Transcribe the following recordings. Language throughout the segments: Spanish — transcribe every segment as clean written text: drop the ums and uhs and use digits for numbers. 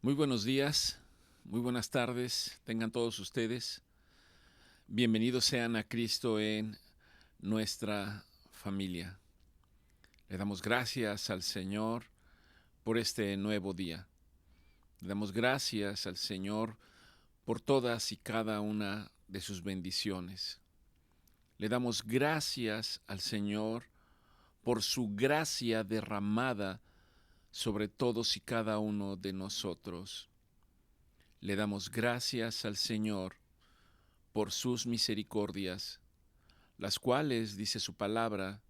Muy buenos días, muy buenas tardes, tengan todos ustedes. Bienvenidos sean a Cristo en nuestra familia. Le damos gracias al Señor por este nuevo día. Le damos gracias al Señor por todas y cada una de sus bendiciones. Le damos gracias al Señor por su gracia derramada sobre todos y cada uno de nosotros. Le damos gracias al Señor por sus misericordias, las cuales, dice su palabra,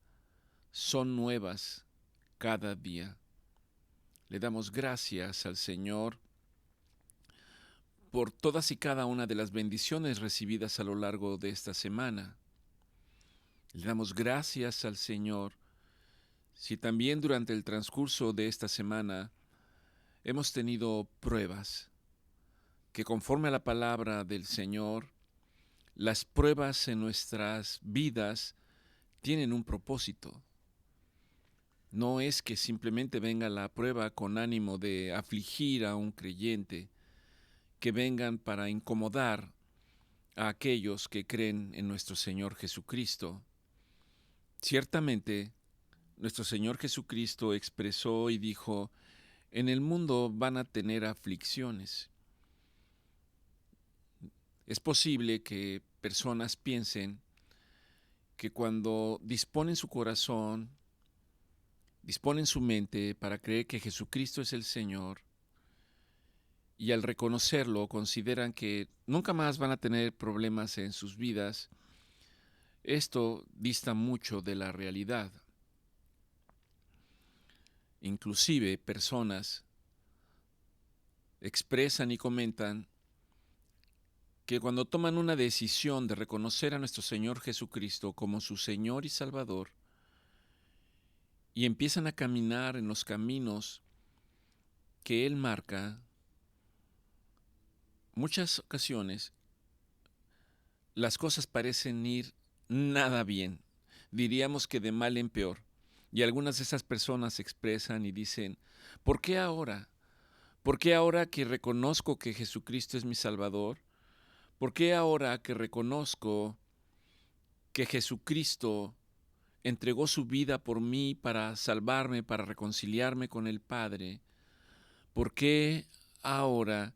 son nuevas cada día. Le damos gracias al Señor por todas y cada una de las bendiciones recibidas a lo largo de esta semana. Le damos gracias al Señor si también durante el transcurso de esta semana hemos tenido pruebas, que conforme a la palabra del Señor, las pruebas en nuestras vidas tienen un propósito. No es que simplemente venga la prueba con ánimo de afligir a un creyente, que vengan para incomodar a aquellos que creen en nuestro Señor Jesucristo. Ciertamente, nuestro Señor Jesucristo expresó y dijo, en el mundo van a tener aflicciones. Es posible que personas piensen que cuando disponen su corazón, disponen su mente para creer que Jesucristo es el Señor, y al reconocerlo consideran que nunca más van a tener problemas en sus vidas, esto dista mucho de la realidad. Inclusive personas expresan y comentan que cuando toman una decisión de reconocer a nuestro Señor Jesucristo como su Señor y Salvador y empiezan a caminar en los caminos que Él marca, muchas ocasiones las cosas parecen ir nada bien. Diríamos que de mal en peor. Y algunas de esas personas se expresan y dicen, ¿por qué ahora? ¿Por qué ahora que reconozco que Jesucristo es mi Salvador? ¿Por qué ahora que reconozco que Jesucristo entregó su vida por mí para salvarme, para reconciliarme con el Padre? ¿Por qué ahora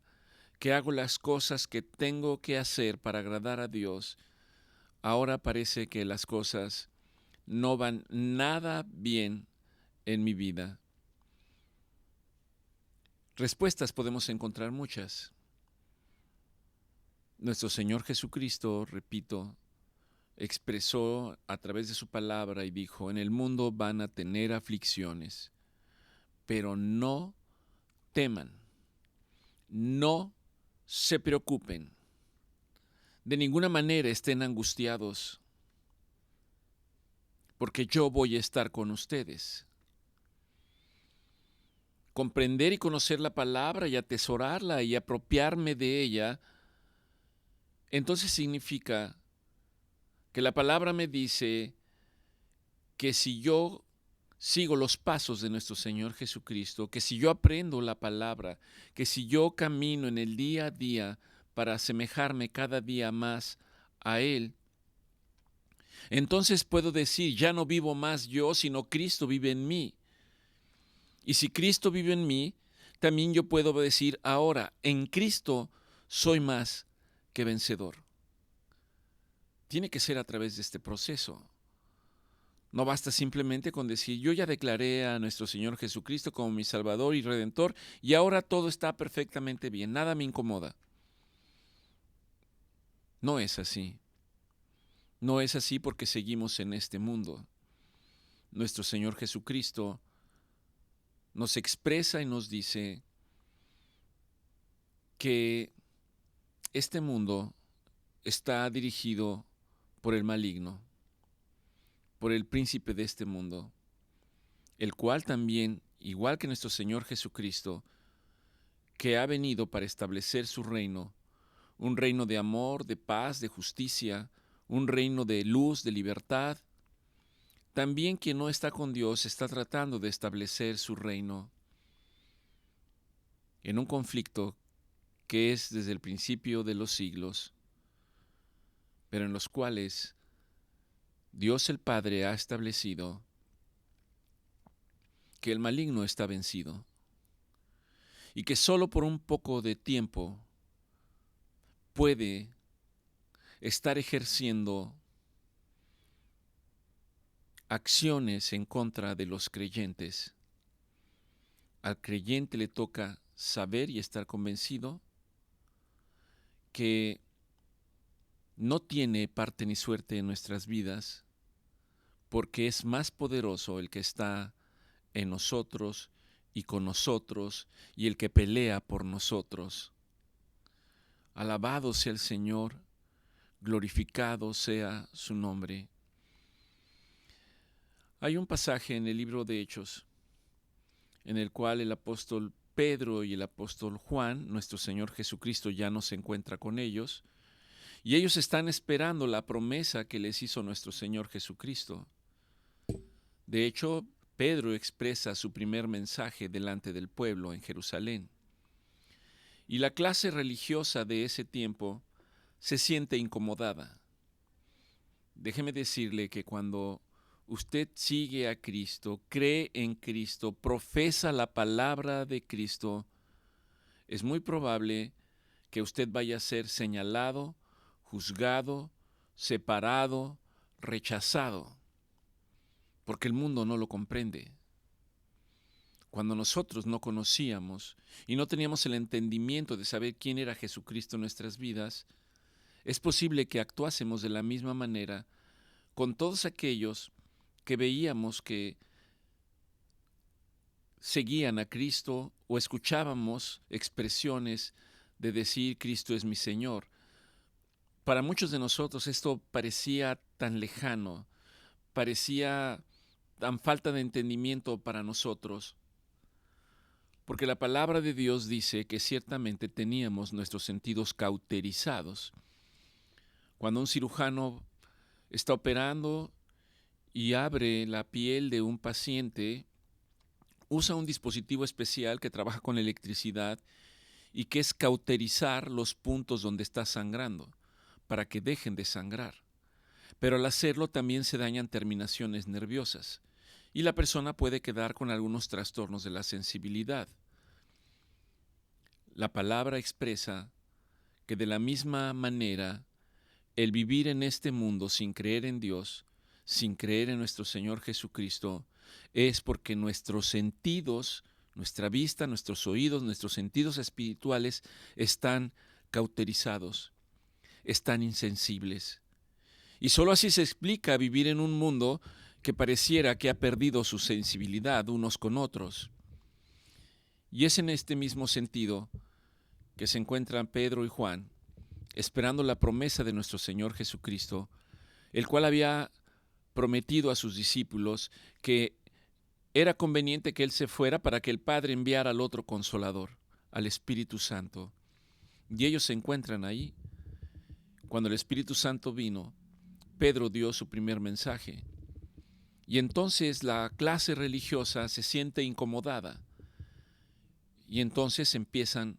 que hago las cosas que tengo que hacer para agradar a Dios, ahora parece que las cosas no van nada bien en mi vida? Respuestas podemos encontrar muchas. Nuestro Señor Jesucristo, repito, expresó a través de su palabra y dijo, en el mundo van a tener aflicciones, pero no teman, no se preocupen, de ninguna manera estén angustiados, porque yo voy a estar con ustedes. Comprender y conocer la palabra y atesorarla y apropiarme de ella, entonces significa que la palabra me dice que si yo sigo los pasos de nuestro Señor Jesucristo, que si yo aprendo la palabra, que si yo camino en el día a día para asemejarme cada día más a Él, entonces puedo decir, ya no vivo más yo, sino Cristo vive en mí. Y si Cristo vive en mí, también yo puedo decir ahora, en Cristo soy más que vencedor. Tiene que ser a través de este proceso. No basta simplemente con decir, yo ya declaré a nuestro Señor Jesucristo como mi Salvador y Redentor y ahora todo está perfectamente bien, nada me incomoda. No es así. No es así porque seguimos en este mundo. Nuestro Señor Jesucristo nos expresa y nos dice que este mundo está dirigido por el maligno, por el príncipe de este mundo, el cual también, igual que nuestro Señor Jesucristo, que ha venido para establecer su reino, un reino de amor, de paz, de justicia, un reino de luz, de libertad. También quien no está con Dios está tratando de establecer su reino. en un conflicto que es desde el principio de los siglos, pero en los cuales Dios el Padre ha establecido que el maligno está vencido y que solo por un poco de tiempo puede estar ejerciendo acciones en contra de los creyentes. Al creyente le toca saber y estar convencido que no tiene parte ni suerte en nuestras vidas, porque es más poderoso el que está en nosotros y con nosotros y el que pelea por nosotros. Alabado sea el Señor, glorificado sea su nombre. Hay un pasaje en el libro de Hechos en el cual el apóstol Pedro y el apóstol Juan, nuestro Señor Jesucristo, ya no se encuentra con ellos, y ellos están esperando la promesa que les hizo nuestro Señor Jesucristo. De hecho, Pedro expresa su primer mensaje delante del pueblo en Jerusalén. Y la clase religiosa de ese tiempo se siente incomodada. Déjeme decirle que cuando usted sigue a Cristo, cree en Cristo, profesa la palabra de Cristo, es muy probable que usted vaya a ser señalado, juzgado, separado, rechazado, porque el mundo no lo comprende. Cuando nosotros no conocíamos y no teníamos el entendimiento de saber quién era Jesucristo en nuestras vidas, es posible que actuásemos de la misma manera con todos aquellos que veíamos que seguían a Cristo o escuchábamos expresiones de decir Cristo es mi Señor. Para muchos de nosotros esto parecía tan lejano, parecía tan falta de entendimiento para nosotros, porque la palabra de Dios dice que ciertamente teníamos nuestros sentidos cauterizados. Cuando un cirujano está operando y abre la piel de un paciente, usa un dispositivo especial que trabaja con electricidad y que es cauterizar los puntos donde está sangrando, para que dejen de sangrar. Pero al hacerlo también se dañan terminaciones nerviosas y la persona puede quedar con algunos trastornos de la sensibilidad. La palabra expresa que de la misma manera el vivir en este mundo sin creer en Dios, sin creer en nuestro Señor Jesucristo, es porque nuestros sentidos, nuestra vista, nuestros oídos, nuestros sentidos espirituales están cauterizados, están insensibles. Y solo así se explica vivir en un mundo que pareciera que ha perdido su sensibilidad unos con otros. Y es en este mismo sentido que se encuentran Pedro y Juan, esperando la promesa de nuestro Señor Jesucristo, el cual había prometido a sus discípulos que era conveniente que Él se fuera para que el Padre enviara al otro Consolador, al Espíritu Santo. Y ellos se encuentran ahí. Cuando el Espíritu Santo vino, Pedro dio su primer mensaje. Y entonces la clase religiosa se siente incomodada. Y entonces empiezan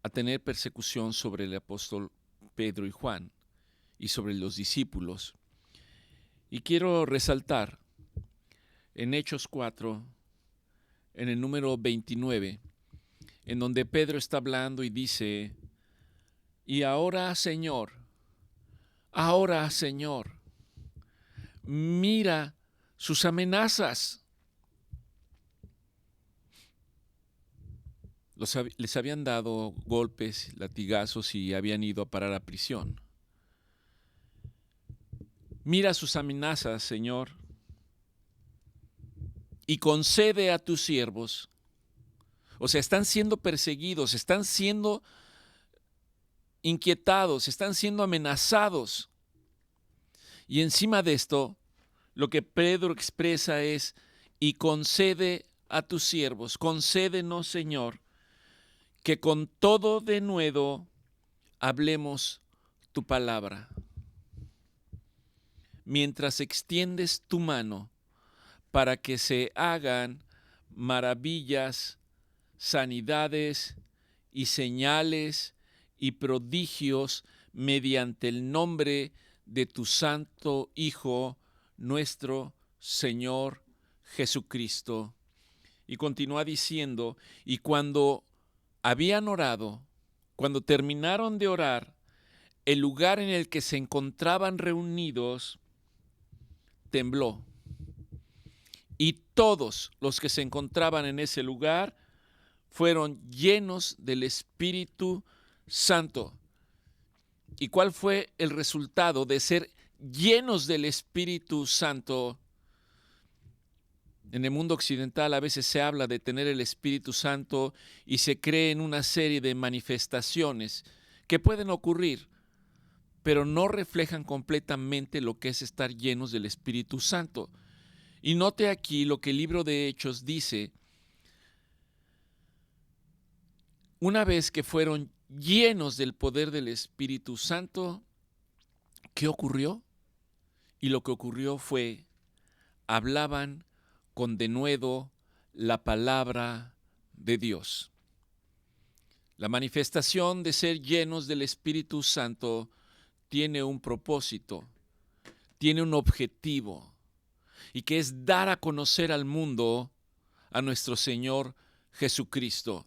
a tener persecución sobre el apóstol Pedro y Juan y sobre los discípulos. Y quiero resaltar en Hechos 4, en el número 29, en donde Pedro está hablando y dice, y ahora Señor, mira sus amenazas. Les habían dado golpes, latigazos y habían ido a parar a prisión. Mira sus amenazas, Señor, y concede a tus siervos. O sea, están siendo perseguidos, están siendo inquietados, están siendo amenazados. Y encima de esto, lo que Pedro expresa es, y concede a tus siervos, concédenos, Señor, que con todo denuedo hablemos tu palabra. Mientras extiendes tu mano para que se hagan maravillas sanidades y señales y prodigios mediante el nombre de tu Santo Hijo, nuestro Señor Jesucristo. Y continúa diciendo, y cuando habían orado, cuando terminaron de orar, el lugar en el que se encontraban reunidos tembló. Y todos los que se encontraban en ese lugar fueron llenos del Espíritu Santo. ¿Y cuál fue el resultado de ser llenos del Espíritu Santo? En el mundo occidental a veces se habla de tener el Espíritu Santo y se cree en una serie de manifestaciones que pueden ocurrir, pero no reflejan completamente lo que es estar llenos del Espíritu Santo. Y note aquí lo que el libro de Hechos dice. Una vez que fueron llenos del poder del Espíritu Santo, ¿qué ocurrió? Y lo que ocurrió fue, hablaban con denuedo la palabra de Dios. La manifestación de ser llenos del Espíritu Santo tiene un propósito, tiene un objetivo, y que es dar a conocer al mundo a nuestro Señor Jesucristo.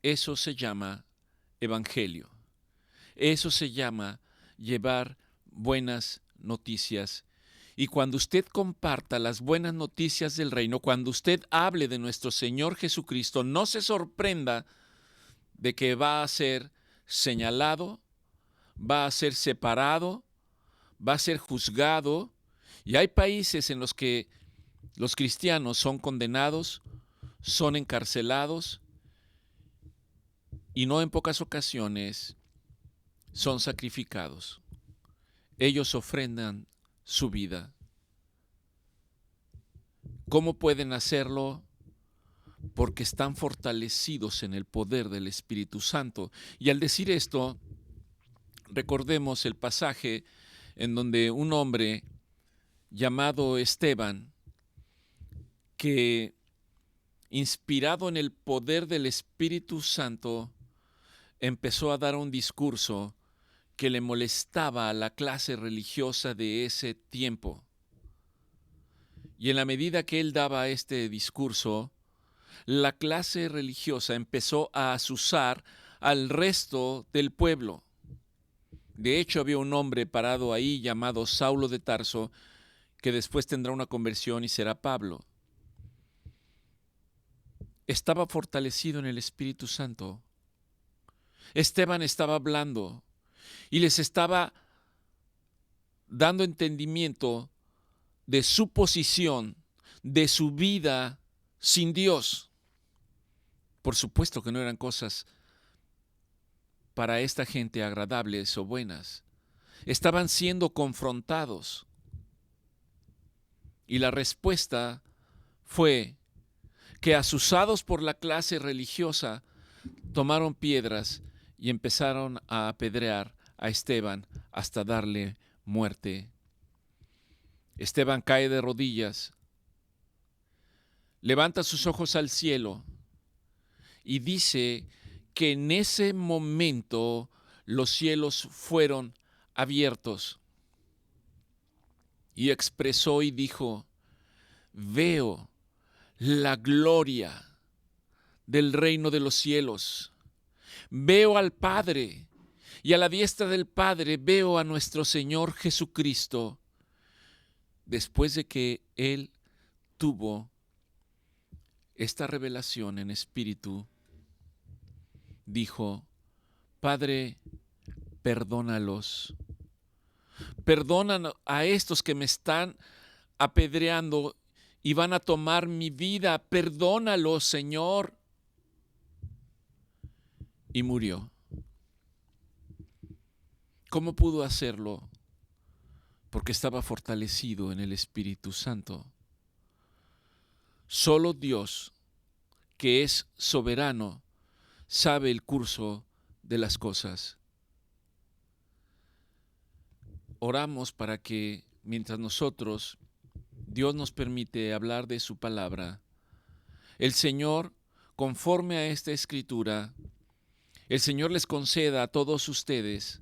Eso se llama evangelio. Eso se llama llevar buenas noticias. Y cuando usted comparta las buenas noticias del reino, cuando usted hable de nuestro Señor Jesucristo, no se sorprenda de que va a ser señalado, va a ser separado, va a ser juzgado. Y hay países en los que los cristianos son condenados, son encarcelados, y no en pocas ocasiones son sacrificados. Ellos ofrendan su vida. ¿Cómo pueden hacerlo? Porque están fortalecidos en el poder del Espíritu Santo. Y al decir esto, recordemos el pasaje en donde un hombre llamado Esteban, que inspirado en el poder del Espíritu Santo, empezó a dar un discurso que le molestaba a la clase religiosa de ese tiempo. Y en la medida que él daba este discurso, la clase religiosa empezó a azuzar al resto del pueblo. De hecho, había un hombre parado ahí llamado Saulo de Tarso, que después tendrá una conversión y será Pablo. Estaba fortalecido en el Espíritu Santo. Esteban estaba hablando y les estaba dando entendimiento de su posición, de su vida sin Dios. Por supuesto que no eran cosas para esta gente agradables o buenas. Estaban siendo confrontados. Y la respuesta fue que, asusados por la clase religiosa, tomaron piedras y empezaron a apedrear a Esteban hasta darle muerte. Esteban cae de rodillas, levanta sus ojos al cielo y dice que en ese momento los cielos fueron abiertos. Y expresó y dijo: veo la gloria del reino de los cielos. Veo al Padre, y a la diestra del Padre veo a nuestro Señor Jesucristo. Después de que él tuvo esta revelación en espíritu, dijo: Padre, perdónalos. Perdonan a estos que me están apedreando y van a tomar mi vida. Perdónalos, Señor. Y murió. ¿Cómo pudo hacerlo? Porque estaba fortalecido en el Espíritu Santo. Solo Dios, que es soberano, sabe el curso de las cosas. Oramos para que mientras Dios nos permite hablar de su palabra, el Señor conforme a esta escritura, el Señor les conceda a todos ustedes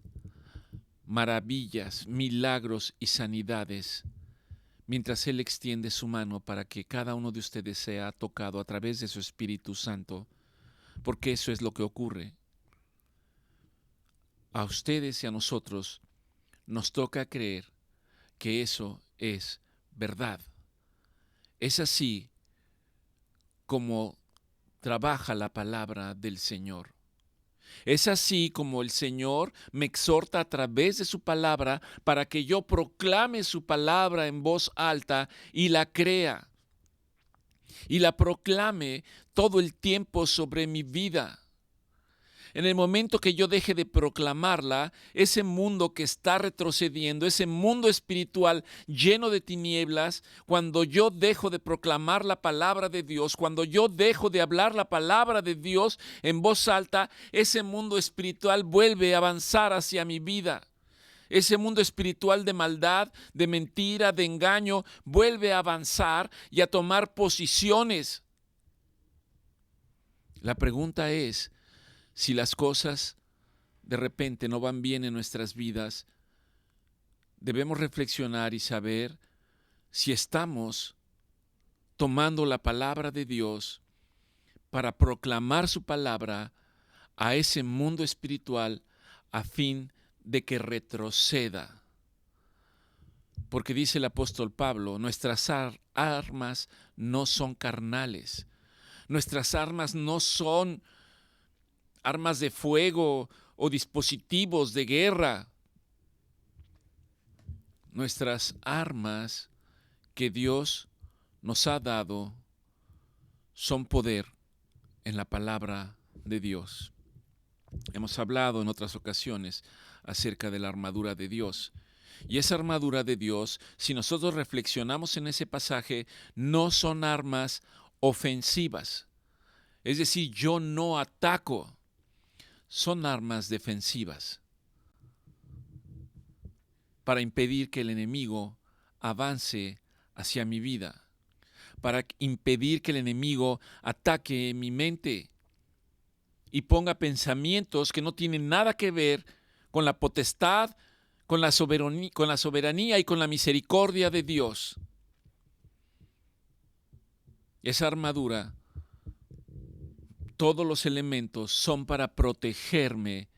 maravillas, milagros y sanidades, mientras Él extiende su mano para que cada uno de ustedes sea tocado a través de su Espíritu Santo, porque eso es lo que ocurre. A ustedes y a nosotros nos toca creer que eso es verdad. Es así como trabaja la palabra del Señor. Es así como el Señor me exhorta a través de su palabra para que yo proclame su palabra en voz alta y la crea. Y la proclame todo el tiempo sobre mi vida. En el momento que yo deje de proclamarla, ese mundo que está retrocediendo, ese mundo espiritual lleno de tinieblas, cuando yo dejo de proclamar la palabra de Dios, cuando yo dejo de hablar la palabra de Dios en voz alta, ese mundo espiritual vuelve a avanzar hacia mi vida. Ese mundo espiritual de maldad, de mentira, de engaño, vuelve a avanzar y a tomar posiciones. La pregunta es, si las cosas de repente no van bien en nuestras vidas, debemos reflexionar y saber si estamos tomando la palabra de Dios para proclamar su palabra a ese mundo espiritual a fin de que retroceda. Porque dice el apóstol Pablo, nuestras armas no son carnales, nuestras armas no son armas de fuego o dispositivos de guerra. Nuestras armas que Dios nos ha dado son poder en la palabra de Dios. Hemos hablado en otras ocasiones acerca de la armadura de Dios. Y esa armadura de Dios, si nosotros reflexionamos en ese pasaje, no son armas ofensivas. Es decir, yo no ataco. Son armas defensivas para impedir que el enemigo avance hacia mi vida, para impedir que el enemigo ataque mi mente y ponga pensamientos que no tienen nada que ver con la potestad, con la soberanía y con la misericordia de Dios. Esa armadura, todos los elementos son para protegerme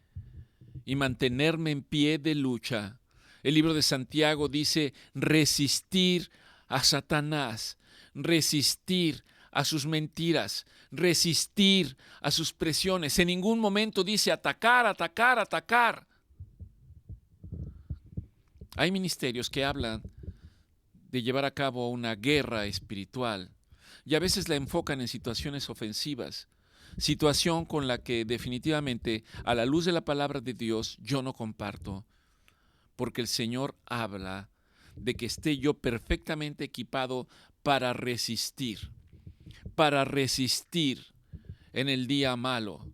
y mantenerme en pie de lucha. El libro de Santiago dice resistir a Satanás, resistir a sus mentiras, resistir a sus presiones. En ningún momento dice atacar, atacar, atacar. Hay ministerios que hablan de llevar a cabo una guerra espiritual y a veces la enfocan en situaciones ofensivas, situación con la que definitivamente a la luz de la palabra de Dios yo no comparto, porque el Señor habla de que esté yo perfectamente equipado para resistir en el día malo.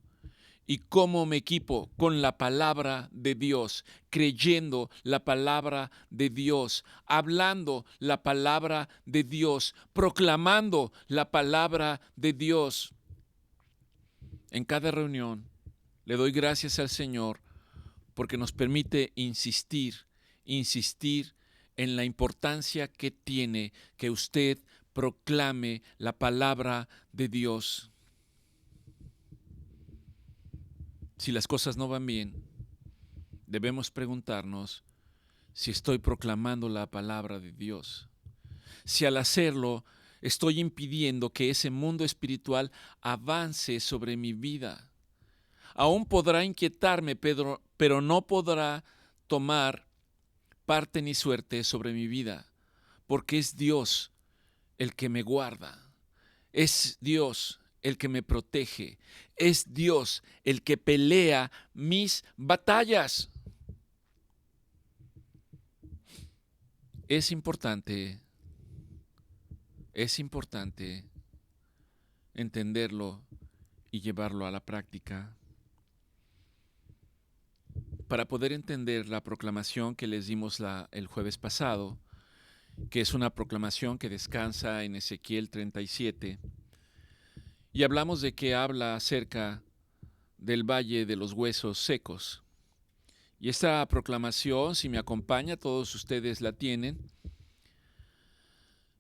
¿Y cómo me equipo? Con la palabra de Dios, creyendo la palabra de Dios, hablando la palabra de Dios, proclamando la palabra de Dios. En cada reunión le doy gracias al Señor porque nos permite insistir en la importancia que tiene que usted proclame la palabra de Dios. Si las cosas no van bien, debemos preguntarnos si estoy proclamando la palabra de Dios. Si al hacerlo estoy impidiendo que ese mundo espiritual avance sobre mi vida. Aún podrá inquietarme, pero no podrá tomar parte ni suerte sobre mi vida, porque es Dios el que me guarda, es Dios el que me protege, es Dios el que pelea mis batallas. Es importante entenderlo y llevarlo a la práctica. Para poder entender la proclamación que les dimos el jueves pasado, que es una proclamación que descansa en Ezequiel 37, Y hablamos de que habla acerca del valle de los huesos secos. Y esta proclamación, si me acompaña, todos ustedes la tienen.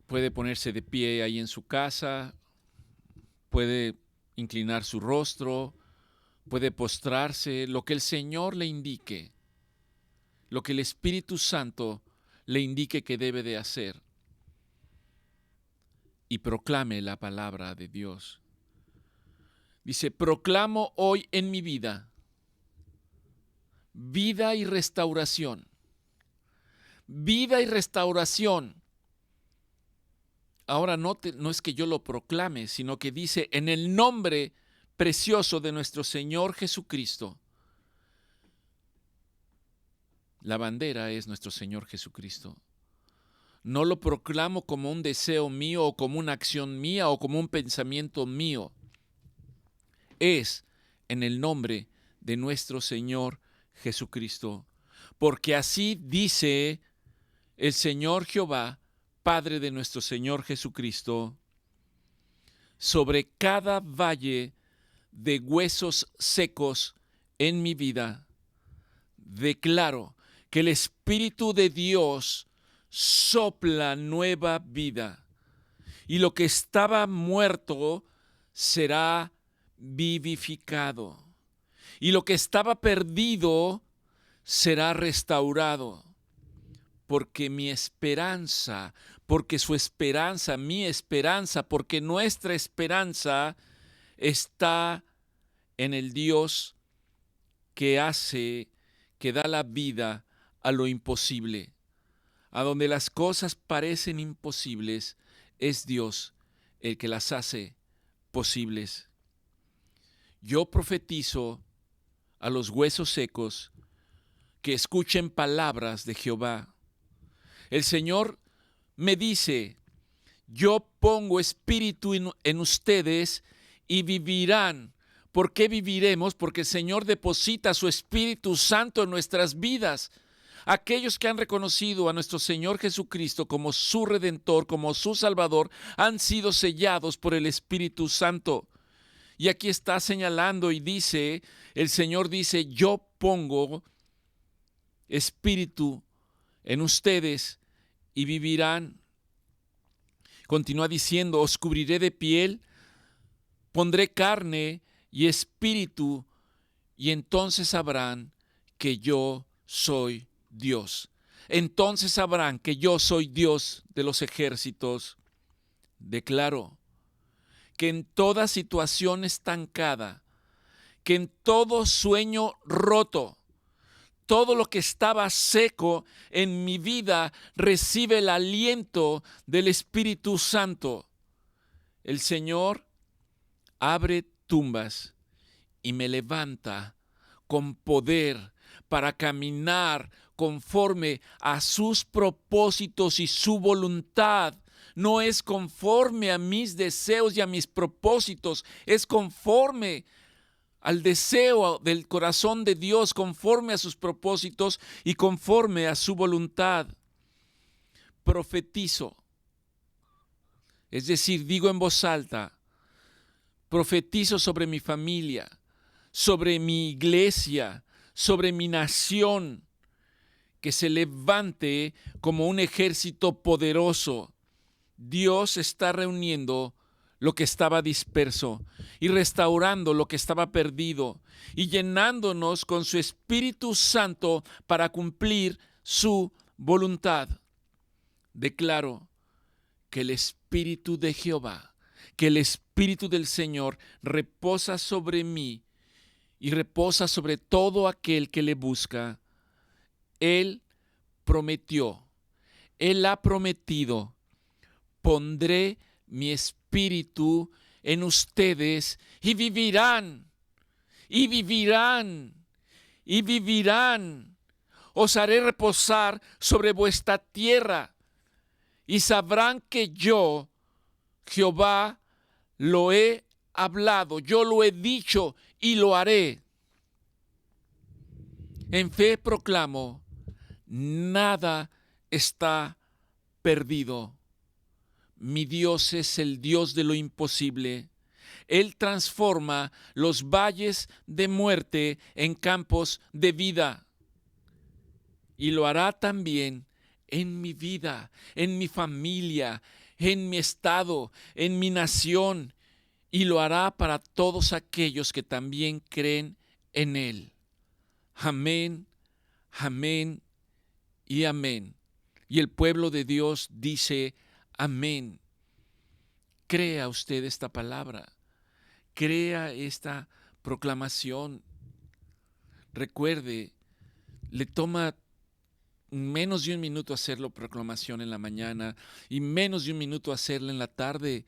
Puede ponerse de pie ahí en su casa, puede inclinar su rostro, puede postrarse, lo que el Señor le indique, lo que el Espíritu Santo le indique que debe de hacer. Y proclame la palabra de Dios. Dice, proclamo hoy en mi vida, vida y restauración. Vida y restauración. Ahora no es que yo lo proclame, sino que dice, en el nombre precioso de nuestro Señor Jesucristo. La bandera es nuestro Señor Jesucristo. No lo proclamo como un deseo mío o como una acción mía o como un pensamiento mío. Es en el nombre de nuestro Señor Jesucristo. Porque así dice el Señor Jehová, Padre de nuestro Señor Jesucristo, sobre cada valle de huesos secos en mi vida, declaro que el Espíritu de Dios sopla nueva vida, y lo que estaba muerto será vivificado, y lo que estaba perdido será restaurado, porque mi esperanza, porque su esperanza, mi esperanza, porque nuestra esperanza está en el Dios que hace, que da la vida a lo imposible. A donde las cosas parecen imposibles, es Dios el que las hace posibles. Yo profetizo a los huesos secos que escuchen palabras de Jehová. El Señor me dice, yo pongo espíritu en ustedes y vivirán. ¿Por qué viviremos? Porque el Señor deposita su Espíritu Santo en nuestras vidas. Aquellos que han reconocido a nuestro Señor Jesucristo como su Redentor, como su Salvador, han sido sellados por el Espíritu Santo. Y aquí está señalando y dice, el Señor dice, yo pongo espíritu en ustedes y vivirán. Continúa diciendo, os cubriré de piel, pondré carne y espíritu, y entonces sabrán que yo soy Dios. Entonces sabrán que yo soy Dios de los ejércitos. Declaro que en toda situación estancada, que en todo sueño roto, todo lo que estaba seco en mi vida recibe el aliento del Espíritu Santo. El Señor abre tumbas y me levanta con poder para caminar conforme a sus propósitos y su voluntad. No es conforme a mis deseos y a mis propósitos, es conforme al deseo del corazón de Dios, conforme a sus propósitos y conforme a su voluntad. Profetizo, es decir, digo en voz alta, profetizo sobre mi familia, sobre mi iglesia, sobre mi nación, que se levante como un ejército poderoso. Dios está reuniendo lo que estaba disperso y restaurando lo que estaba perdido y llenándonos con su Espíritu Santo para cumplir su voluntad. Declaro que el Espíritu de Jehová, que el Espíritu del Señor reposa sobre mí y reposa sobre todo aquel que le busca. Él prometió, Él ha prometido, pondré mi espíritu en ustedes y vivirán, y vivirán, y vivirán. Os haré reposar sobre vuestra tierra y sabrán que yo, Jehová, lo he hablado, yo lo he dicho y lo haré. En fe proclamo, nada está perdido. Mi Dios es el Dios de lo imposible. Él transforma los valles de muerte en campos de vida. Y lo hará también en mi vida, en mi familia, en mi estado, en mi nación. Y lo hará para todos aquellos que también creen en Él. Amén, amén y amén. Y el pueblo de Dios dice amén. Crea usted esta palabra. Crea esta proclamación. Recuerde, le toma menos de un minuto hacerlo proclamación en la mañana y menos de un minuto hacerla en la tarde.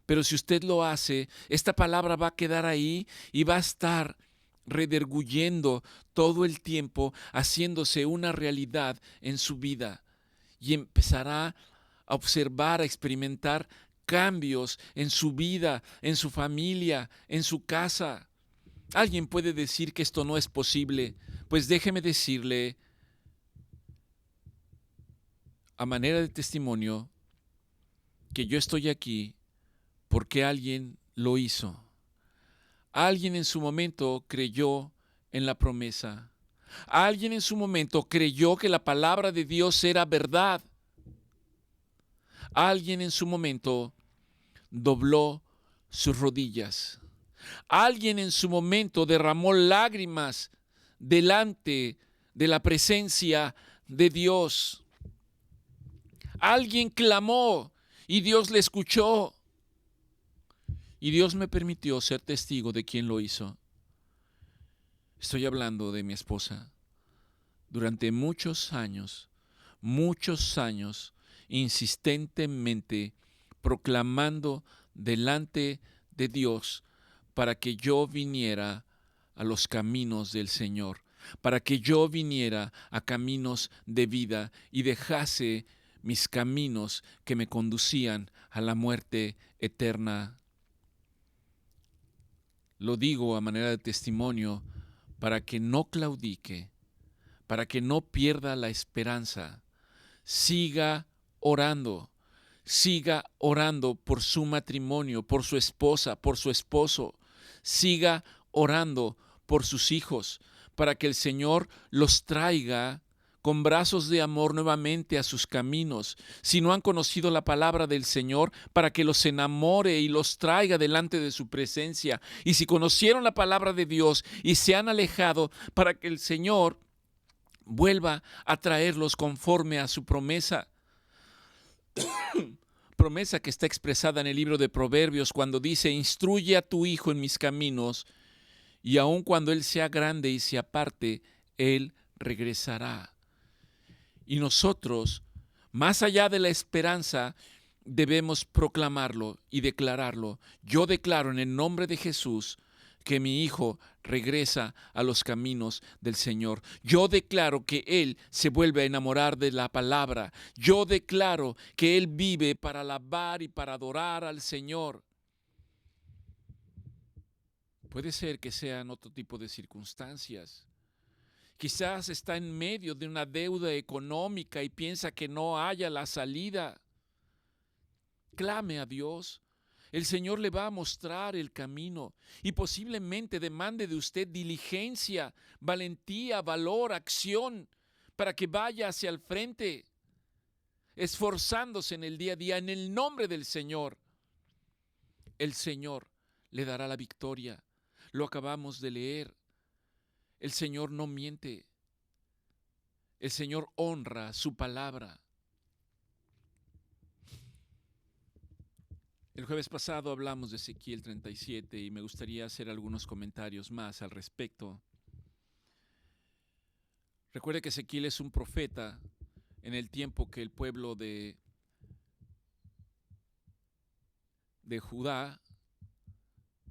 Pero si usted lo hace, esta palabra va a quedar ahí y va a estar redarguyendo todo el tiempo, haciéndose una realidad en su vida. Y empezará a observar, a experimentar cambios en su vida, en su familia, en su casa. Alguien puede decir que esto no es posible. Pues déjeme decirle, a manera de testimonio, que yo estoy aquí porque alguien lo hizo. Alguien en su momento creyó en la promesa. Alguien en su momento creyó que la palabra de Dios era verdad. Alguien en su momento dobló sus rodillas. Alguien en su momento derramó lágrimas delante de la presencia de Dios. Alguien clamó y Dios le escuchó. Y Dios me permitió ser testigo de quién lo hizo. Estoy hablando de mi esposa. Durante muchos años, insistentemente proclamando delante de Dios para que yo viniera a los caminos del Señor, para que yo viniera a caminos de vida y dejase mis caminos que me conducían a la muerte eterna. Lo digo a manera de testimonio para que no claudique, para que no pierda la esperanza. Siga orando por su matrimonio, por su esposa, por su esposo. Siga orando por sus hijos, para que el Señor los traiga con brazos de amor nuevamente a sus caminos. Si no han conocido la palabra del Señor, para que los enamore y los traiga delante de su presencia. Y si conocieron la palabra de Dios y se han alejado, para que el Señor vuelva a traerlos conforme a su promesa. Promesa que está expresada en el libro de Proverbios cuando dice: instruye a tu hijo en mis caminos, y aun cuando él sea grande y se aparte, él regresará. Y nosotros, más allá de la esperanza, debemos proclamarlo y declararlo. Yo declaro en el nombre de Jesús que mi hijo regresa a los caminos del Señor. Yo declaro que él se vuelve a enamorar de la palabra. Yo declaro que él vive para alabar y para adorar al Señor. Puede ser que sean otro tipo de circunstancias. Quizás está en medio de una deuda económica y piensa que no haya la salida. Clame a Dios. El Señor le va a mostrar el camino y posiblemente demande de usted diligencia, valentía, valor, acción para que vaya hacia el frente, esforzándose en el día a día en el nombre del Señor. El Señor le dará la victoria. Lo acabamos de leer. El Señor no miente. El Señor honra su palabra. El jueves pasado hablamos de Ezequiel 37 y me gustaría hacer algunos comentarios más al respecto. Recuerde que Ezequiel es un profeta en el tiempo que el pueblo de Judá,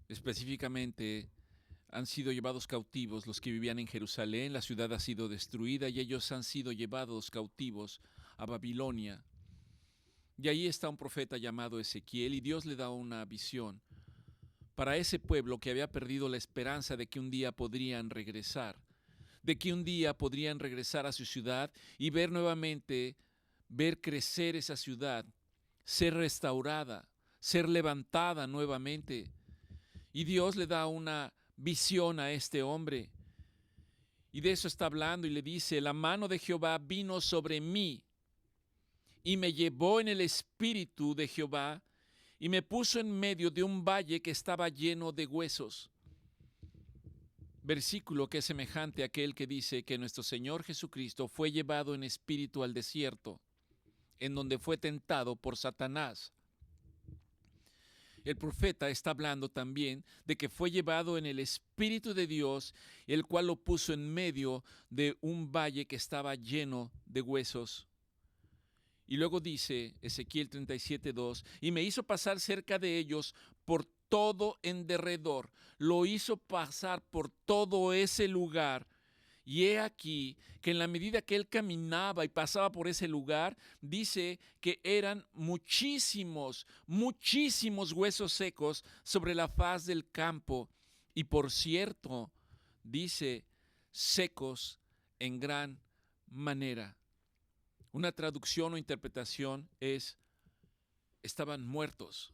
específicamente, han sido llevados cautivos. Los que vivían en Jerusalén, la ciudad ha sido destruida y ellos han sido llevados cautivos a Babilonia. Y ahí está un profeta llamado Ezequiel y Dios le da una visión para ese pueblo que había perdido la esperanza de que un día podrían regresar, a su ciudad y ver nuevamente, ver crecer esa ciudad, ser restaurada, ser levantada nuevamente. Y Dios le da una visión a este hombre. Y de eso está hablando y le dice, la mano de Jehová vino sobre mí y me llevó en el espíritu de Jehová y me puso en medio de un valle que estaba lleno de huesos. Versículo que es semejante a aquel que dice que nuestro Señor Jesucristo fue llevado en espíritu al desierto, en donde fue tentado por Satanás. El profeta está hablando también de que fue llevado en el Espíritu de Dios, el cual lo puso en medio de un valle que estaba lleno de huesos. Y luego dice Ezequiel 37:2, y me hizo pasar cerca de ellos por todo en derredor, lo hizo pasar por todo ese lugar. Y he aquí que en la medida que él caminaba y pasaba por ese lugar, dice que eran muchísimos huesos secos sobre la faz del campo. Y por cierto, dice, secos en gran manera. Una traducción o interpretación es, estaban muertos.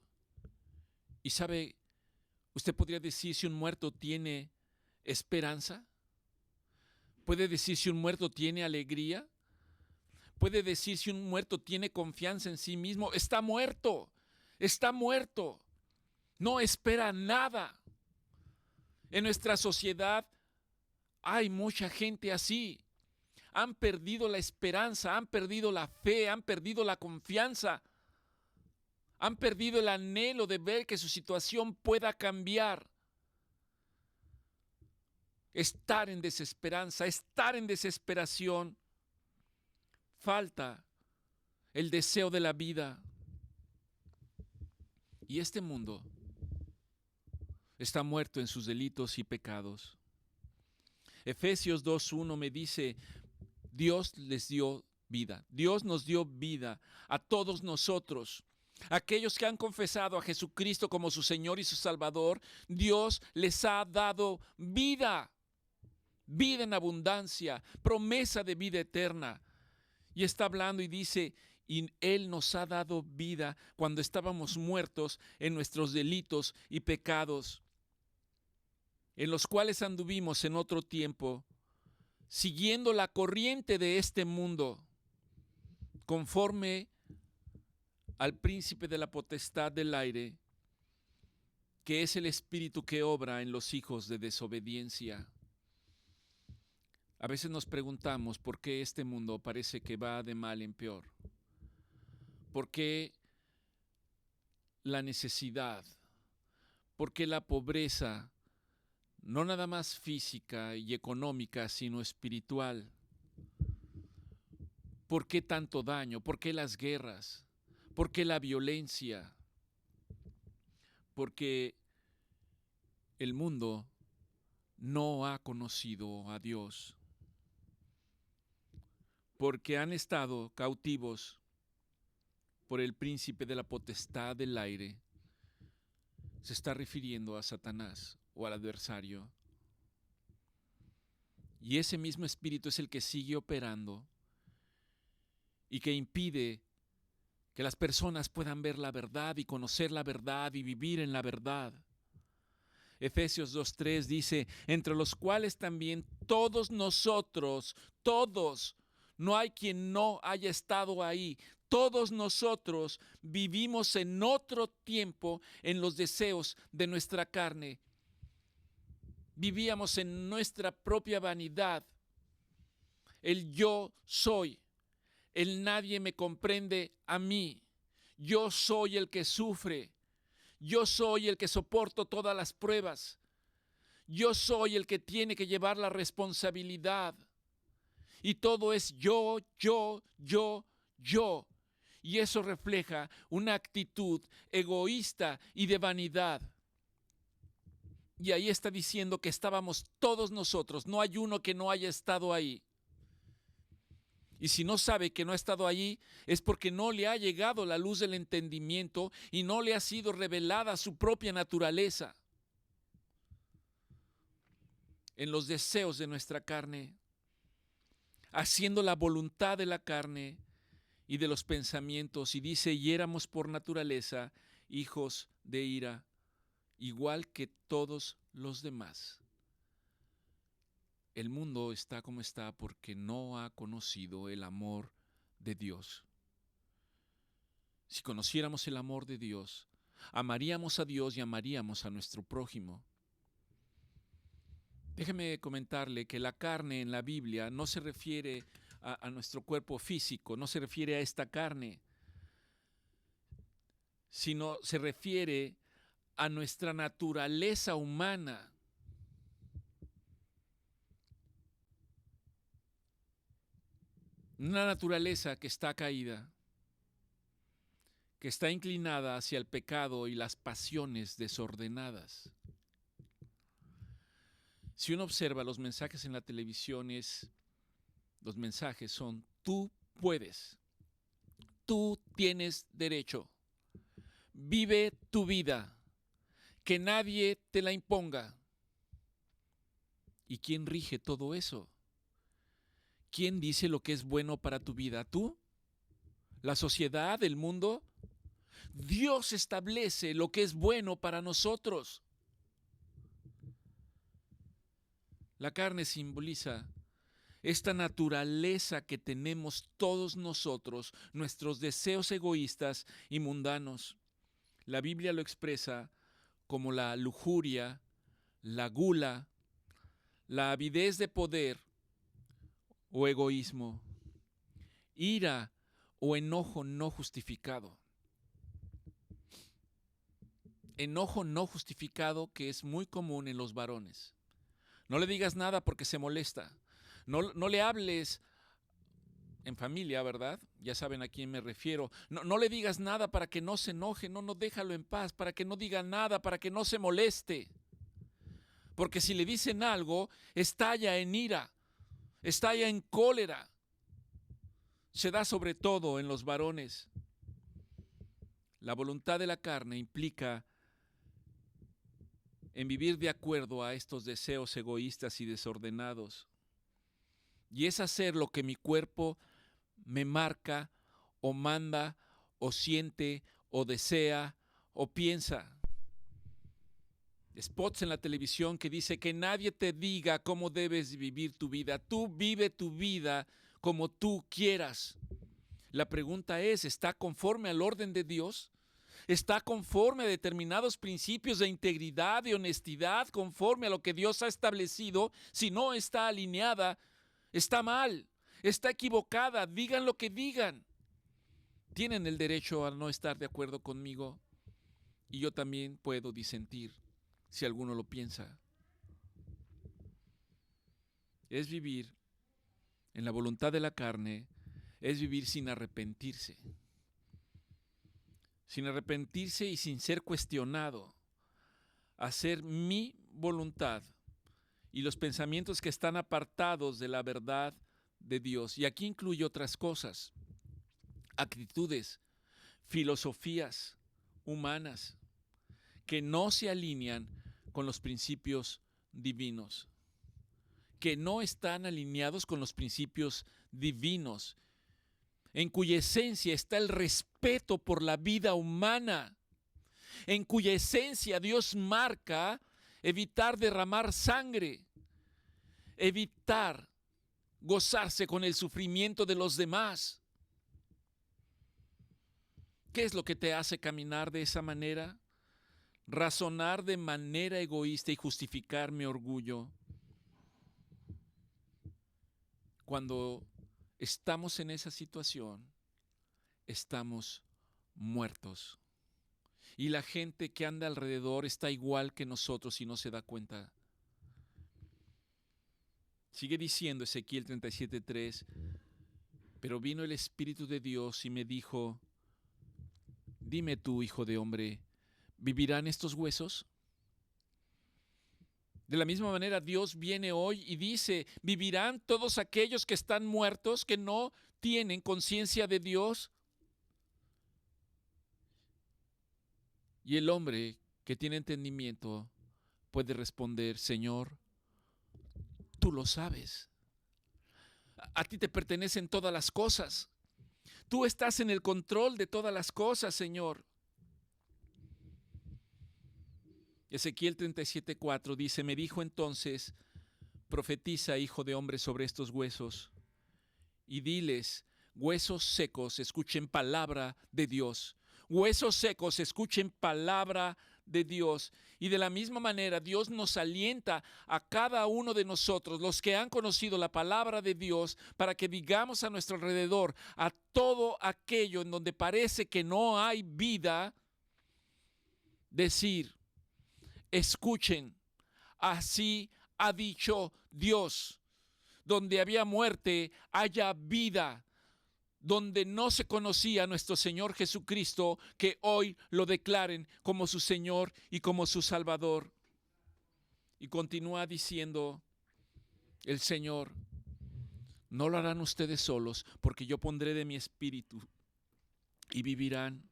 Y sabe, usted podría decir si un muerto tiene esperanza. Puede decir si un muerto tiene alegría. Puede decir si un muerto tiene confianza en sí mismo. Está muerto. Está muerto. No espera nada. En nuestra sociedad hay mucha gente así. Han perdido la esperanza, han perdido la fe, han perdido la confianza. Han perdido el anhelo de ver que su situación pueda cambiar. Estar en desesperanza, estar en desesperación. Falta el deseo de la vida. Y este mundo está muerto en sus delitos y pecados. Efesios 2:1 me dice, Dios les dio vida. Dios nos dio vida a todos nosotros. Aquellos que han confesado a Jesucristo como su Señor y su Salvador, Dios les ha dado vida. Vida en abundancia, promesa de vida eterna. Y está hablando y dice, y Él nos ha dado vida cuando estábamos muertos en nuestros delitos y pecados, en los cuales anduvimos en otro tiempo, siguiendo la corriente de este mundo, conforme al príncipe de la potestad del aire, que es el espíritu que obra en los hijos de desobediencia. A veces nos preguntamos por qué este mundo parece que va de mal en peor. ¿Por qué la necesidad? ¿Por qué la pobreza? No nada más física y económica, sino espiritual. ¿Por qué tanto daño? ¿Por qué las guerras? ¿Por qué la violencia? Porque el mundo no ha conocido a Dios. Porque han estado cautivos por el príncipe de la potestad del aire. Se está refiriendo a Satanás o al adversario. Y ese mismo espíritu es el que sigue operando y que impide que las personas puedan ver la verdad y conocer la verdad y vivir en la verdad. Efesios 2:3 dice, entre los cuales también todos nosotros, todos, no hay quien no haya estado ahí. Todos nosotros vivimos en otro tiempo en los deseos de nuestra carne. Vivíamos en nuestra propia vanidad. El yo soy. El nadie me comprende a mí. Yo soy el que sufre. Yo soy el que soporto todas las pruebas. Yo soy el que tiene que llevar la responsabilidad. Y todo es yo. Y eso refleja una actitud egoísta y de vanidad. Y ahí está diciendo que estábamos todos nosotros. No hay uno que no haya estado ahí. Y si no sabe que no ha estado allí, es porque no le ha llegado la luz del entendimiento y no le ha sido revelada su propia naturaleza. En los deseos de nuestra carne, haciendo la voluntad de la carne y de los pensamientos. Y dice, y éramos por naturaleza hijos de ira. igual que todos los demás. El mundo está como está porque no ha conocido el amor de Dios. Si conociéramos el amor de Dios, amaríamos a Dios y amaríamos a nuestro prójimo. Déjeme comentarle que la carne en la Biblia no se refiere a nuestro cuerpo físico, no se refiere a esta carne, sino se refiere a nuestra naturaleza humana. Una naturaleza que está caída, que está inclinada hacia el pecado y las pasiones desordenadas. Si uno observa los mensajes en la televisión, los mensajes son: tú puedes, tú tienes derecho, vive tu vida, que nadie te la imponga. ¿Y quién rige todo eso? ¿Quién dice lo que es bueno para tu vida? ¿Tú? ¿La sociedad? ¿El mundo? Dios establece lo que es bueno para nosotros. La carne simboliza esta naturaleza que tenemos todos nosotros, nuestros deseos egoístas y mundanos. La Biblia lo expresa como la lujuria, la gula, la avidez de poder o egoísmo, ira o enojo no justificado. Enojo no justificado que es muy común en los varones. No le digas nada porque se molesta. No le hables en familia, ¿verdad? Ya saben a quién me refiero. No le digas nada para que no se enoje. No, déjalo en paz, para que no diga nada, para que no se moleste. Porque si le dicen algo, estalla en ira, estalla en cólera. Se da sobre todo en los varones. La voluntad de la carne implica en vivir de acuerdo a estos deseos egoístas y desordenados. Y es hacer lo que mi cuerpo me marca o manda o siente o desea o piensa. Spots en la televisión que dice que nadie te diga cómo debes vivir tu vida. Tú vive tu vida como tú quieras. La pregunta es, ¿está conforme al orden de Dios? ¿Está conforme a determinados principios de integridad, de honestidad, conforme a lo que Dios ha establecido? Si no está alineada, está mal, está equivocada, digan lo que digan. Tienen el derecho a no estar de acuerdo conmigo y yo también puedo disentir si alguno lo piensa. Es vivir en la voluntad de la carne, es vivir sin arrepentirse. Sin arrepentirse y sin ser cuestionado. Hacer mi voluntad y los pensamientos que están apartados de la verdad de Dios. Y aquí incluye otras cosas, actitudes, filosofías humanas que no se alinean con los principios divinos, que no están alineados con los principios divinos, en cuya esencia está el respeto por la vida humana, en cuya esencia Dios marca evitar derramar sangre, evitar gozarse con el sufrimiento de los demás. ¿Qué es lo que te hace caminar de esa manera? Razonar de manera egoísta y justificar mi orgullo. Cuando estamos en esa situación, estamos muertos. Y la gente que anda alrededor está igual que nosotros y no se da cuenta. Sigue diciendo Ezequiel 37:3, pero vino el Espíritu de Dios y me dijo, dime tú, hijo de hombre, ¿vivirán estos huesos? De la misma manera, Dios viene hoy y dice, ¿vivirán todos aquellos que están muertos, que no tienen conciencia de Dios? Y el hombre que tiene entendimiento puede responder, Señor, tú lo sabes. A ti te pertenecen todas las cosas. Tú estás en el control de todas las cosas, Señor. Ezequiel 37:4 dice: me dijo entonces, profetiza, hijo de hombre, sobre estos huesos, y diles: huesos secos, escuchen palabra de Dios. Huesos secos, escuchen palabra de Dios. Y de la misma manera, Dios nos alienta a cada uno de nosotros, los que han conocido la palabra de Dios, para que digamos a nuestro alrededor, a todo aquello en donde parece que no hay vida, decir: escuchen, así ha dicho Dios. Donde había muerte, haya vida. Donde no se conocía a nuestro Señor Jesucristo, que hoy lo declaren como su Señor y como su Salvador. Y continúa diciendo el Señor: no lo harán ustedes solos, porque yo pondré de mi espíritu y vivirán.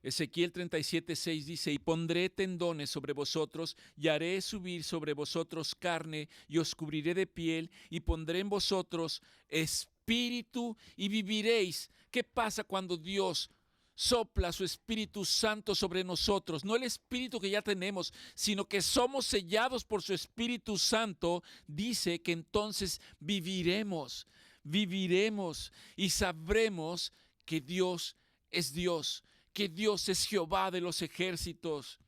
Ezequiel 37:6 dice: y pondré tendones sobre vosotros, y haré subir sobre vosotros carne, y os cubriré de piel, y pondré en vosotros espíritu, y viviréis. ¿Qué pasa cuando Dios sopla su Espíritu Santo sobre nosotros? No el Espíritu que ya tenemos, sino que somos sellados por su Espíritu Santo. Dice que entonces viviremos y sabremos que Dios es Dios, que Dios es Jehová de los ejércitos.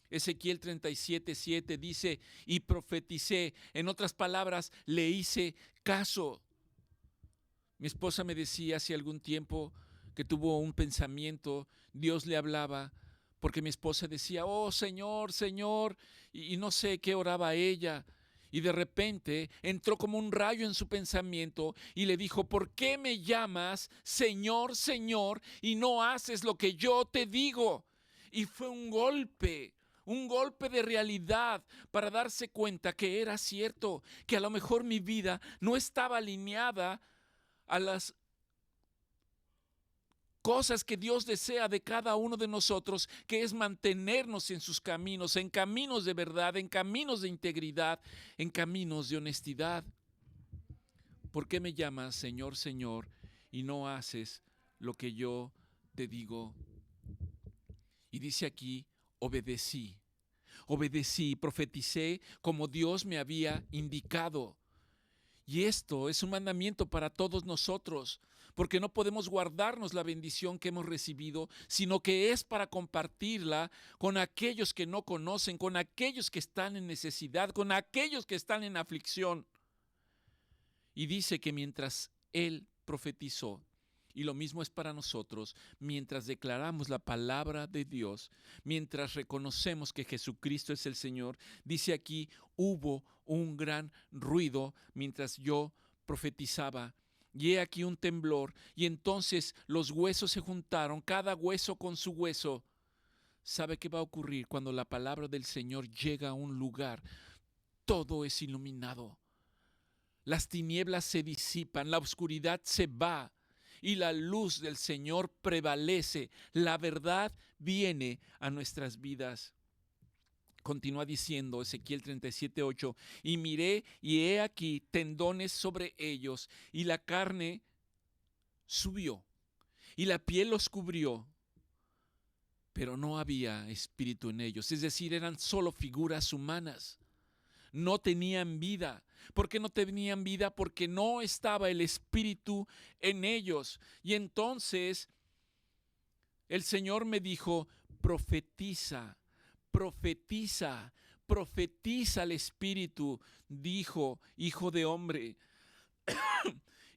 Ezequiel 37:7 dice: y profeticé. En otras palabras, le hice caso. Mi esposa me decía hace algún tiempo que tuvo un pensamiento, Dios le hablaba, porque mi esposa decía: oh Señor, Señor, y no sé qué oraba ella. Y de repente entró como un rayo en su pensamiento y le dijo: ¿por qué me llamas Señor, Señor, y no haces lo que yo te digo? Y fue un golpe de realidad para darse cuenta que era cierto, que a lo mejor mi vida no estaba alineada a las cosas que Dios desea de cada uno de nosotros, que es mantenernos en sus caminos, en caminos de verdad, en caminos de integridad, en caminos de honestidad. ¿Por qué me llamas Señor, Señor, y no haces lo que yo te digo? Y dice aquí: obedecí, profeticé como Dios me había indicado. Y esto es un mandamiento para todos nosotros, porque no podemos guardarnos la bendición que hemos recibido, sino que es para compartirla con aquellos que no conocen, con aquellos que están en necesidad, con aquellos que están en aflicción. Y dice que mientras Él profetizó, y lo mismo es para nosotros, mientras declaramos la palabra de Dios, mientras reconocemos que Jesucristo es el Señor, dice aquí: hubo un gran ruido mientras yo profetizaba. Y he aquí un temblor, y entonces los huesos se juntaron, cada hueso con su hueso. ¿Sabe qué va a ocurrir cuando la palabra del Señor llega a un lugar? Todo es iluminado. Las tinieblas se disipan, la oscuridad se va y la luz del Señor prevalece. La verdad viene a nuestras vidas. Continúa diciendo Ezequiel 37:8: y miré, y he aquí tendones sobre ellos, y la carne subió, y la piel los cubrió, pero no había espíritu en ellos. Es decir, eran solo figuras humanas. No tenían vida. ¿Por qué no tenían vida? Porque no estaba el Espíritu en ellos. Y entonces el Señor me dijo: profetiza, profetiza, profetiza al Espíritu. Dijo: hijo de hombre,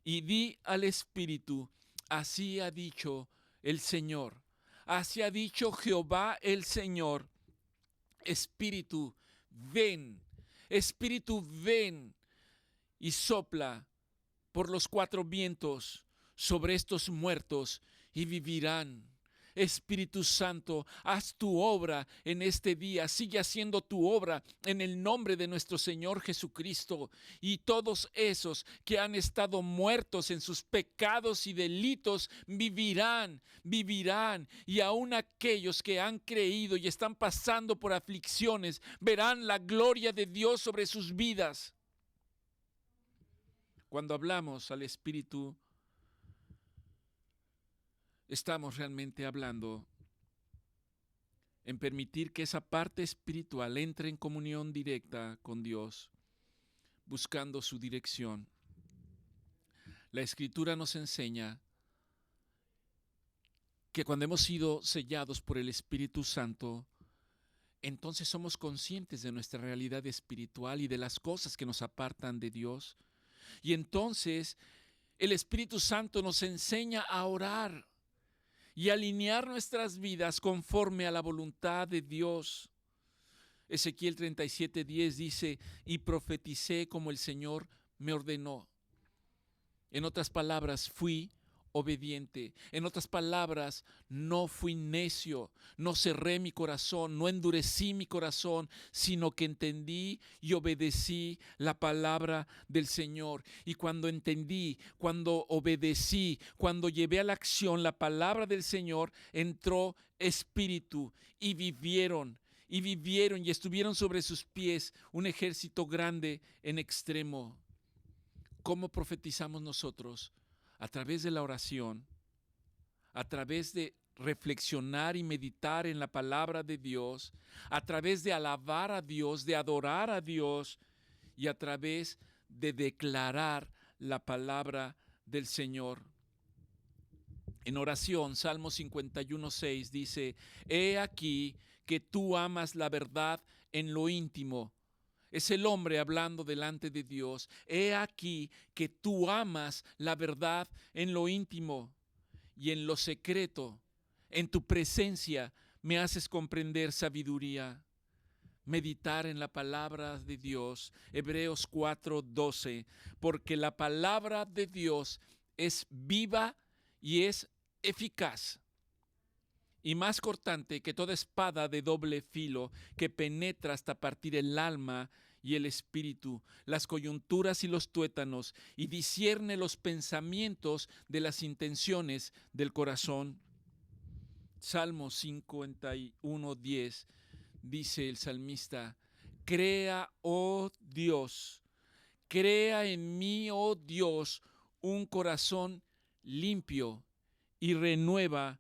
y di al Espíritu: así ha dicho el Señor, así ha dicho Jehová el Señor, Espíritu, ven. Espíritu, ven y sopla por los cuatro vientos sobre estos muertos y vivirán. Espíritu Santo, haz tu obra en este día, sigue haciendo tu obra en el nombre de nuestro Señor Jesucristo. Y todos esos que han estado muertos en sus pecados y delitos vivirán. Y aún aquellos que han creído y están pasando por aflicciones verán la gloria de Dios sobre sus vidas. Cuando hablamos al Espíritu, estamos realmente hablando en permitir que esa parte espiritual entre en comunión directa con Dios, buscando su dirección. La Escritura nos enseña que cuando hemos sido sellados por el Espíritu Santo, entonces somos conscientes de nuestra realidad espiritual y de las cosas que nos apartan de Dios. Y entonces el Espíritu Santo nos enseña a orar y alinear nuestras vidas conforme a la voluntad de Dios. Ezequiel 37:10 dice: y profeticé como el Señor me ordenó. En otras palabras, fui obediente. En otras palabras, no fui necio, no cerré mi corazón, no endurecí mi corazón, sino que entendí y obedecí la palabra del Señor. Y cuando entendí, cuando obedecí, cuando llevé a la acción la palabra del Señor, entró espíritu y vivieron y estuvieron sobre sus pies un ejército grande en extremo. ¿Cómo profetizamos nosotros? A través de la oración, a través de reflexionar y meditar en la palabra de Dios, a través de alabar a Dios, de adorar a Dios y a través de declarar la palabra del Señor. En oración, Salmo 51:6 dice: he aquí que tú amas la verdad en lo íntimo. Es el hombre hablando delante de Dios. He aquí que tú amas la verdad en lo íntimo y en lo secreto. En tu presencia me haces comprender sabiduría. Meditar en la palabra de Dios. Hebreos 4:12. Porque la palabra de Dios es viva y es eficaz y más cortante que toda espada de doble filo, que penetra hasta partir el alma y el espíritu, las coyunturas y los tuétanos, y discierne los pensamientos de las intenciones del corazón. Salmo 51:10 dice el salmista: crea, oh Dios, crea en mí, oh Dios, un corazón limpio y renueva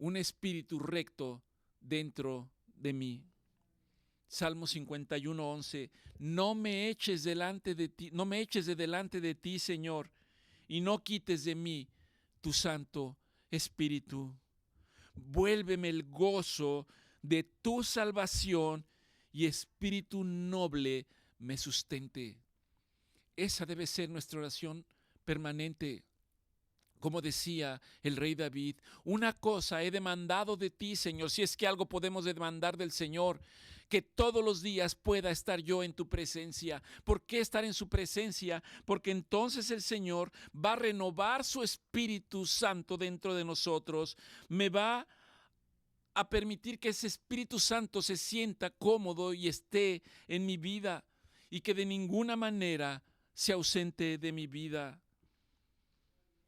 un espíritu recto dentro de mí. Salmo 51:11. No me eches delante de ti, no me eches de delante de ti, Señor, y no quites de mí tu Santo Espíritu. Vuélveme el gozo de tu salvación y espíritu noble me sustente. Esa debe ser nuestra oración permanente. Como decía el rey David: una cosa he demandado de ti, Señor, si es que algo podemos demandar del Señor, que todos los días pueda estar yo en tu presencia. ¿Por qué estar en su presencia? Porque entonces el Señor va a renovar su Espíritu Santo dentro de nosotros, me va a permitir que ese Espíritu Santo se sienta cómodo y esté en mi vida, y que de ninguna manera se ausente de mi vida.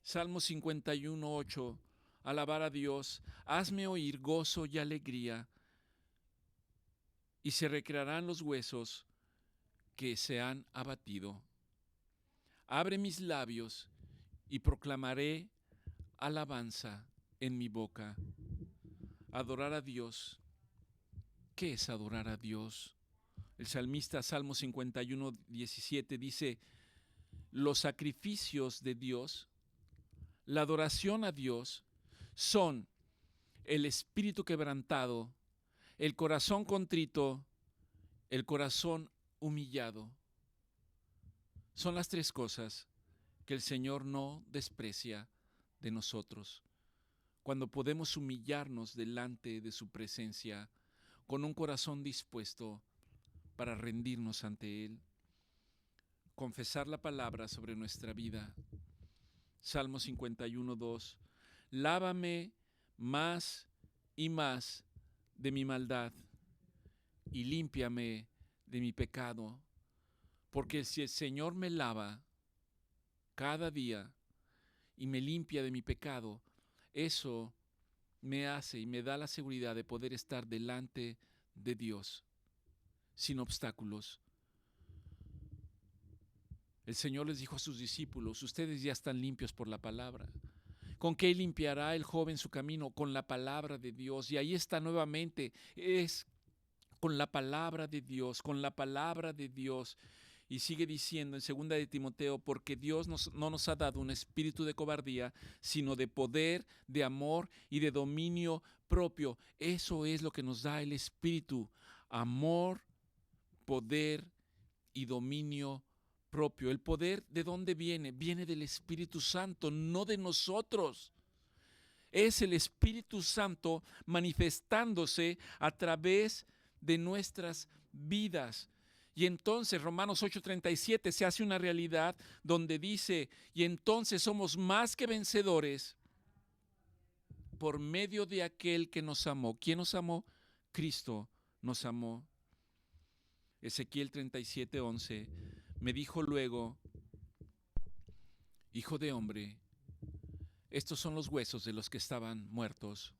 Salmo 51:8. Alabar a Dios. Hazme oír gozo y alegría, y se recrearán los huesos que se han abatido. Abre mis labios y proclamaré alabanza en mi boca. Adorar a Dios. ¿Qué es adorar a Dios? El salmista, Salmo 51:17 dice: los sacrificios de Dios, la adoración a Dios, son el espíritu quebrantado, el corazón contrito, el corazón humillado. Son las tres cosas que el Señor no desprecia de nosotros. Cuando podemos humillarnos delante de su presencia con un corazón dispuesto para rendirnos ante Él, confesar la palabra sobre nuestra vida. Salmo 51:2. Lávame más y más de mi maldad y límpiame de mi pecado, porque si el Señor me lava cada día y me limpia de mi pecado, eso me hace y me da la seguridad de poder estar delante de Dios sin obstáculos. El Señor les dijo a sus discípulos: ustedes ya están limpios por la palabra. ¿Con qué limpiará el joven su camino? Con la palabra de Dios. Y ahí está nuevamente, es con la palabra de Dios, con la palabra de Dios. Y sigue diciendo en 2 de Timoteo, porque Dios no nos ha dado un espíritu de cobardía, sino de poder, de amor y de dominio propio. Eso es lo que nos da el espíritu: amor, poder y dominio propio. ¿El poder de dónde viene? Viene del Espíritu Santo, no de nosotros. Es el Espíritu Santo manifestándose a través de nuestras vidas. Y entonces Romanos 8:37 se hace una realidad donde dice: y entonces somos más que vencedores por medio de aquel que nos amó. ¿Quién nos amó? Cristo nos amó. Ezequiel 37:11 me dijo luego: hijo de hombre, estos son los huesos de los que estaban muertos.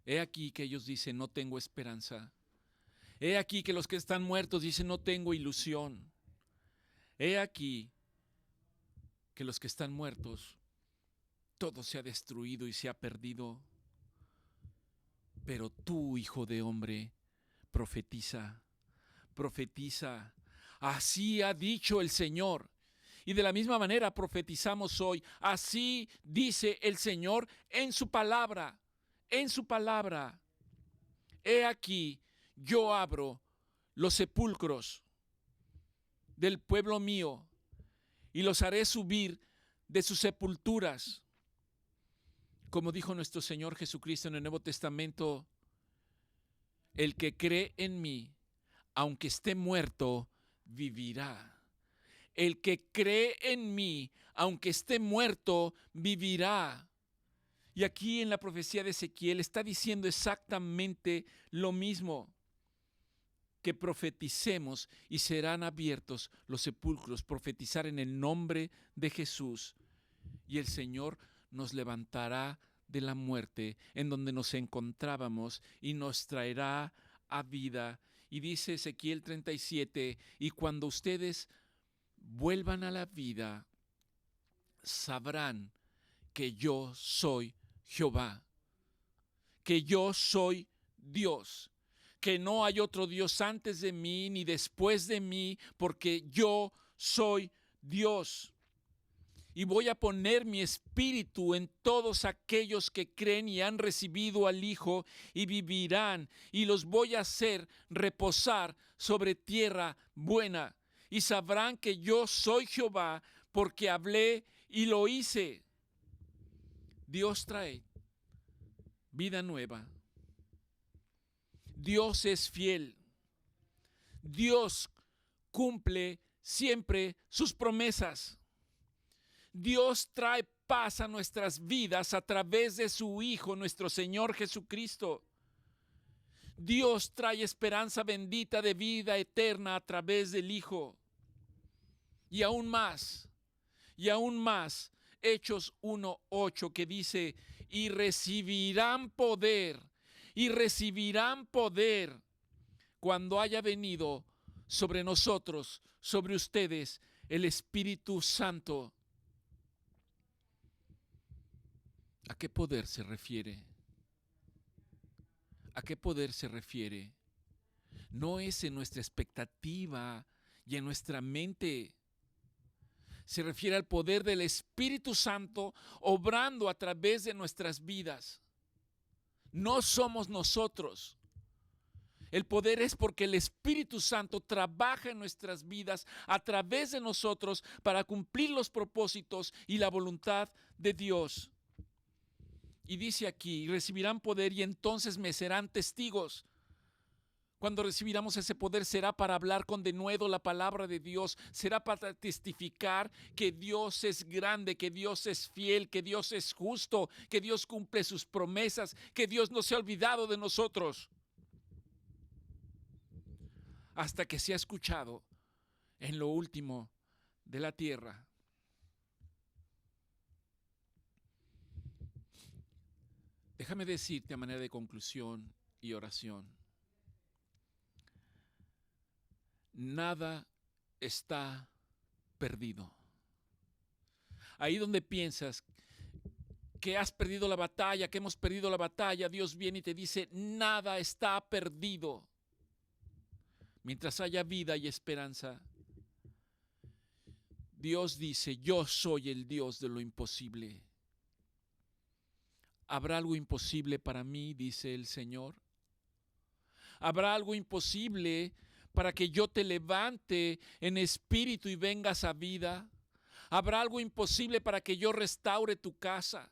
He aquí que ellos dicen: no tengo esperanza. He aquí que los que están muertos dicen: no tengo ilusión. He aquí que los que están muertos, todo se ha destruido y se ha perdido. Pero tú, hijo de hombre, profetiza, profetiza. Así ha dicho el Señor. Y de la misma manera profetizamos hoy. Así dice el Señor en su palabra. En su palabra. He aquí, yo abro los sepulcros del pueblo mío y los haré subir de sus sepulturas. Como dijo nuestro Señor Jesucristo en el Nuevo Testamento: el que cree en mí, aunque esté muerto, vivirá. El que cree en mí, aunque esté muerto, vivirá. Y aquí en la profecía de Ezequiel está diciendo exactamente lo mismo: que profeticemos y serán abiertos los sepulcros. Profetizar en el nombre de Jesús. Y el Señor nos levantará de la muerte en donde nos encontrábamos y nos traerá a vida. Y dice Ezequiel 37, y cuando ustedes vuelvan a la vida, sabrán que yo soy Jehová, que yo soy Dios, que no hay otro Dios antes de mí ni después de mí, porque yo soy Dios. Y voy a poner mi espíritu en todos aquellos que creen y han recibido al Hijo, y vivirán, y los voy a hacer reposar sobre tierra buena. Y sabrán que yo soy Jehová, porque hablé y lo hice. Dios trae vida nueva. Dios es fiel. Dios cumple siempre sus promesas. Dios trae paz a nuestras vidas a través de su Hijo, nuestro Señor Jesucristo. Dios trae esperanza bendita de vida eterna a través del Hijo. Y aún más, Hechos 1:8, que dice: y recibirán poder cuando haya venido sobre nosotros, sobre ustedes, el Espíritu Santo. ¿A qué poder se refiere? ¿A qué poder se refiere? No es en nuestra expectativa y en nuestra mente. Se refiere al poder del Espíritu Santo obrando a través de nuestras vidas. No somos nosotros. El poder es porque el Espíritu Santo trabaja en nuestras vidas a través de nosotros para cumplir los propósitos y la voluntad de Dios. Y dice aquí: recibirán poder y entonces me serán testigos. Cuando recibiramos ese poder será para hablar con denuedo la palabra de Dios, será para testificar que Dios es grande, que Dios es fiel, que Dios es justo, que Dios cumple sus promesas, que Dios no se ha olvidado de nosotros. Hasta que sea escuchado en lo último de la tierra. Déjame decirte a manera de conclusión y oración: nada está perdido. Ahí donde piensas que has perdido la batalla, que hemos perdido la batalla, Dios viene y te dice, nada está perdido. Mientras haya vida y esperanza, Dios dice, yo soy el Dios de lo imposible. ¿Habrá algo imposible para mí?, dice el Señor. ¿Habrá algo imposible para que yo te levante en espíritu y vengas a vida? ¿Habrá algo imposible para que yo restaure tu casa?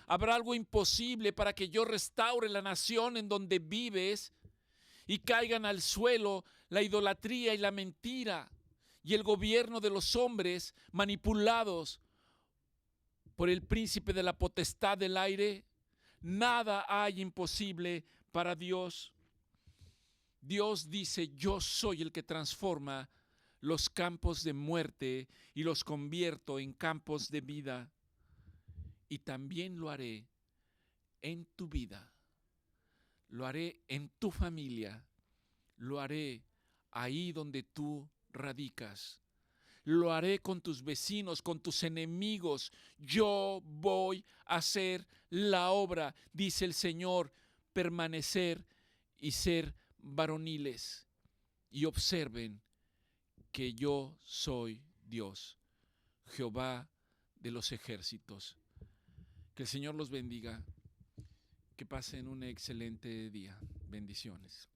¿Habrá algo imposible para que yo restaure la nación en donde vives y caigan al suelo la idolatría y la mentira y el gobierno de los hombres manipulados por el príncipe de la potestad del aire? Nada hay imposible para Dios. Dios dice, yo soy el que transforma los campos de muerte y los convierto en campos de vida. Y también lo haré en tu vida, lo haré en tu familia, lo haré ahí donde tú radicas, lo haré con tus vecinos, con tus enemigos. Yo voy a hacer la obra, dice el Señor, permanecer y ser varoniles. Y observen que yo soy Dios, Jehová de los ejércitos. Que el Señor los bendiga. Que pasen un excelente día. Bendiciones.